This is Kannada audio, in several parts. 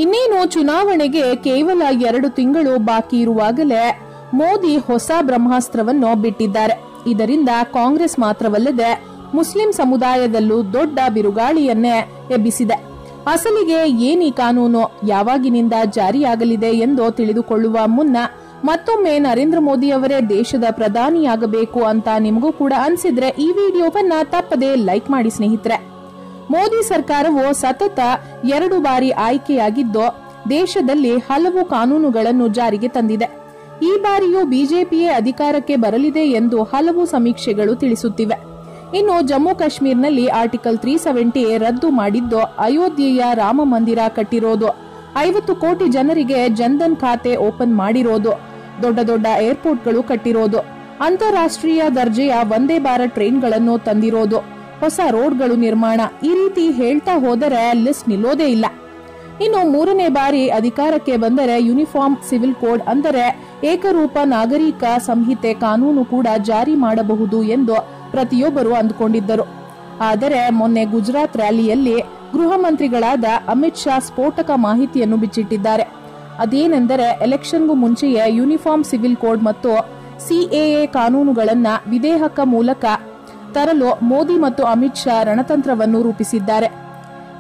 ಇನ್ನೇನು ಚುನಾವಣೆಗೆ ಕೇವಲ 2 ತಿಂಗಳು ಬಾಕಿ ಇರುವಾಗಲೇ ಮೋದಿ ಹೊಸ ಬ್ರಹ್ಮಾಸ್ತ್ರವನ್ನು ಬಿಟ್ಟಿದ್ದಾರೆ. ಇದರಿಂದ ಕಾಂಗ್ರೆಸ್ ಮಾತ್ರವಲ್ಲದೆ ಮುಸ್ಲಿಂ ಸಮುದಾಯದಲ್ಲೂ ದೊಡ್ಡ ಬಿರುಗಾಳಿಯನ್ನೇ ಎಬ್ಬಿಸಿದೆ. ಅಸಲಿಗೆ ಏನೀ ಕಾನೂನು, ಯಾವಾಗಿನಿಂದ ಜಾರಿಯಾಗಲಿದೆ ಎಂದು ತಿಳಿದುಕೊಳ್ಳುವ ಮುನ್ನ ಮತ್ತೊಮ್ಮೆ ನರೇಂದ್ರ ಮೋದಿ ಅವರೇ ದೇಶದ ಪ್ರಧಾನಿಯಾಗಬೇಕು ಅಂತ ನಿಮಗೂ ಕೂಡ ಅನ್ಸಿದ್ರೆ ಈ ವಿಡಿಯೋವನ್ನ ತಪ್ಪದೆ ಲೈಕ್ ಮಾಡಿ ಸ್ನೇಹಿತರೆ. ಮೋದಿ ಸರ್ಕಾರವು ಸತತ 2 ಬಾರಿ ಆಯ್ಕೆಯಾಗಿದ್ದು ದೇಶದಲ್ಲಿ ಹಲವು ಕಾನೂನುಗಳನ್ನು ಜಾರಿಗೆ ತಂದಿದೆ. ಈ ಬಾರಿಯೂ ಬಿಜೆಪಿಯೇ ಅಧಿಕಾರಕ್ಕೆ ಬರಲಿದೆ ಎಂದು ಹಲವು ಸಮೀಕ್ಷೆಗಳು ತಿಳಿಸುತ್ತಿವೆ. ಇನ್ನು ಜಮ್ಮು ಕಾಶ್ಮೀರ್ನಲ್ಲಿ ಆರ್ಟಿಕಲ್ 370 ರದ್ದು ಮಾಡಿದ್ದು, ಅಯೋಧ್ಯೆಯ ರಾಮ ಮಂದಿರ ಕಟ್ಟಿರೋದು, 50 ಕೋಟಿ ಜನರಿಗೆ ಜನ್ಧನ್ ಖಾತೆ ಓಪನ್ ಮಾಡಿರೋದು, ದೊಡ್ಡ ದೊಡ್ಡ ಏರ್ಪೋರ್ಟ್ಗಳು ಕಟ್ಟಿರೋದು, ಅಂತಾರಾಷ್ಟ್ರೀಯ ದರ್ಜೆಯ ವಂದೇ ಭಾರತ್ ಟ್ರೈನ್ಗಳನ್ನು ತಂದಿರೋದು, ಹೊಸ ರೋಡ್ಗಳು ನಿರ್ಮಾಣ, ಈ ರೀತಿ ಹೇಳ್ತಾ ಹೋದರೆ ಲಿಸ್ಟ್ ನಿಲ್ಲೋದೇ ಇಲ್ಲ. ಇನ್ನು 3ನೇ ಬಾರಿ ಅಧಿಕಾರಕ್ಕೆ ಬಂದರೆ ಯೂನಿಫಾರ್ಮ್ ಸಿವಿಲ್ ಕೋಡ್ ಅಂದರೆ ಏಕರೂಪ ನಾಗರಿಕ ಸಂಹಿತೆ ಕಾನೂನು ಕೂಡ ಜಾರಿ ಮಾಡಬಹುದು ಎಂದು ಪ್ರತಿಯೊಬ್ಬರು ಅಂದುಕೊಂಡಿದ್ದರು. ಆದರೆ ಮೊನ್ನೆ ಗುಜರಾತ್ ರ್ಯಾಲಿಯಲ್ಲಿ ಗೃಹ ಮಂತ್ರಿಗಳಾದ ಅಮಿತ್ ಶಾ ಸ್ಫೋಟಕ ಮಾಹಿತಿಯನ್ನು ಬಿಚ್ಚಿಟ್ಟಿದ್ದಾರೆ. ಅದೇನೆಂದರೆ ಎಲೆಕ್ಷನ್ಗೂ ಮುಂಚೆಯೇ ಯೂನಿಫಾರ್ಮ್ ಸಿವಿಲ್ ಕೋಡ್ ಮತ್ತು ಸಿಎಎ ಕಾನೂನುಗಳನ್ನ ವಿಧೇಯಕ ಮೂಲಕ ತರಲು ಮೋದಿ ಮತ್ತು ಅಮಿತ್ ಶಾ ರಣತಂತ್ರವನ್ನು ರೂಪಿಸಿದ್ದಾರೆ.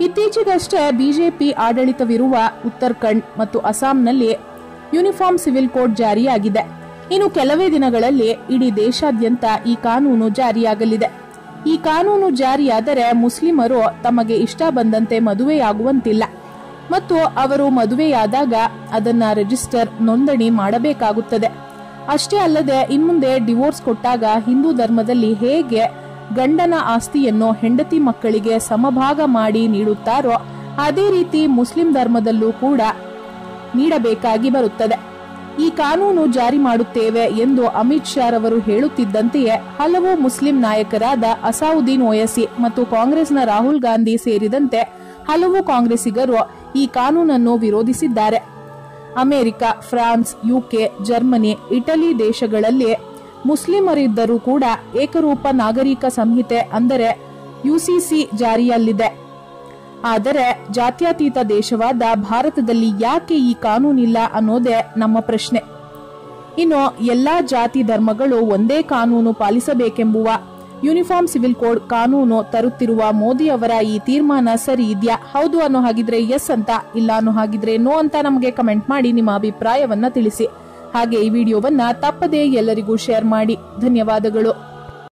ಇತ್ತೀಚೆಗಷ್ಟೇ ಬಿಜೆಪಿ ಆಡಳಿತವಿರುವ ಉತ್ತರಾಖಂಡ್ ಮತ್ತು ಅಸ್ಸಾಂನಲ್ಲಿ ಯೂನಿಫಾರ್ಮ್ ಸಿವಿಲ್ ಕೋಡ್ ಜಾರಿಯಾಗಿದೆ. ಇನ್ನು ಕೆಲವೇ ದಿನಗಳಲ್ಲಿ ಇಡೀ ದೇಶಾದ್ಯಂತ ಈ ಕಾನೂನು ಜಾರಿಯಾಗಲಿದೆ. ಈ ಕಾನೂನು ಜಾರಿಯಾದರೆ ಮುಸ್ಲಿಮರು ತಮಗೆ ಇಷ್ಟ ಬಂದಂತೆ ಮದುವೆಯಾಗುವಂತಿಲ್ಲ ಮತ್ತು ಅವರು ಮದುವೆಯಾದಾಗ ಅದನ್ನ ರಿಜಿಸ್ಟರ್ ನೋಂದಣಿ ಮಾಡಬೇಕಾಗುತ್ತದೆ. ಅಷ್ಟೇ ಅಲ್ಲದೆ ಇನ್ಮುಂದೆ ಡಿವೋರ್ಸ್ ಕೊಟ್ಟಾಗ ಹಿಂದೂ ಧರ್ಮದಲ್ಲಿ ಹೇಗೆ ಗಂಡನ ಆಸ್ತಿಯನ್ನು ಹೆಂಡತಿ ಮಕ್ಕಳಿಗೆ ಸಮಭಾಗ ಮಾಡಿ ನೀಡುತ್ತಾರೋ ಅದೇ ರೀತಿ ಮುಸ್ಲಿಂ ಧರ್ಮದಲ್ಲೂ ಕೂಡ ನೀಡಬೇಕಾಗಿ ಬರುತ್ತದೆ. ಈ ಕಾನೂನು ಜಾರಿ ಮಾಡುತ್ತೇವೆ ಎಂದು ಅಮಿತ್ ಶಾ ರವರು ಹೇಳುತ್ತಿದ್ದಂತೆಯೇ ಹಲವು ಮುಸ್ಲಿಂ ನಾಯಕರಾದ ಅಸಾವುದ್ದೀನ್ ಓವೈಸಿ ಮತ್ತು ಕಾಂಗ್ರೆಸ್ನ ರಾಹುಲ್ ಗಾಂಧಿ ಸೇರಿದಂತೆ ಹಲವು ಕಾಂಗ್ರೆಸ್ಸಿಗರು ಈ ಕಾನೂನನ್ನು ವಿರೋಧಿಸಿದ್ದಾರೆ. America, France, UK, Germany, Italy ದೇಶಗಳಲ್ಲಿ ಮುಸ್ಲಿಮರಿದ್ದರೂ ಕೂಡ ಏಕರೂಪ ನಾಗರಿಕ ಸಂಹಿತೆ ಅಂದರೆ ಯುಸಿಸಿ ಜಾರಿಯಲ್ಲಿದೆ. ಆದರೆ ಜಾತ್ಯತೀತ ದೇಶವಾದ ಭಾರತದಲ್ಲಿ ಯಾಕೆ ಈ ಕಾನೂನಿಲ್ಲ ಅನ್ನೋದೇ ನಮ್ಮ ಪ್ರಶ್ನೆ. ಇನ್ನು ಎಲ್ಲಾ ಜಾತಿ ಧರ್ಮಗಳು ಒಂದೇ ಕಾನೂನು ಪಾಲಿಸಬೇಕೆಂಬುವ ಯೂನಿಫಾರ್ಮ್ ಸಿವಿಲ್ ಕೋಡ್ ಕಾನೂನು ತರುತ್ತಿರುವ ಮೋದಿ ಅವರ ಈ ತೀರ್ಮಾನ ಸರಿ ಇದೆಯಾ? ಹೌದು ಅನ್ನೋ ಹಾಗಿದ್ರೆ ಎಸ್ ಅಂತ, ಇಲ್ಲ ಅನ್ನೋ ಹಾಗಿದ್ರೆ ನೋ ಅಂತ ನಮಗೆ ಕಮೆಂಟ್ ಮಾಡಿ ನಿಮ್ಮ ಅಭಿಪ್ರಾಯವನ್ನ ತಿಳಿಸಿ. ಹಾಗೆ ಈ ವಿಡಿಯೋವನ್ನ ತಪ್ಪದೇ ಎಲ್ಲರಿಗೂ ಶೇರ್ ಮಾಡಿ. ಧನ್ಯವಾದಗಳು.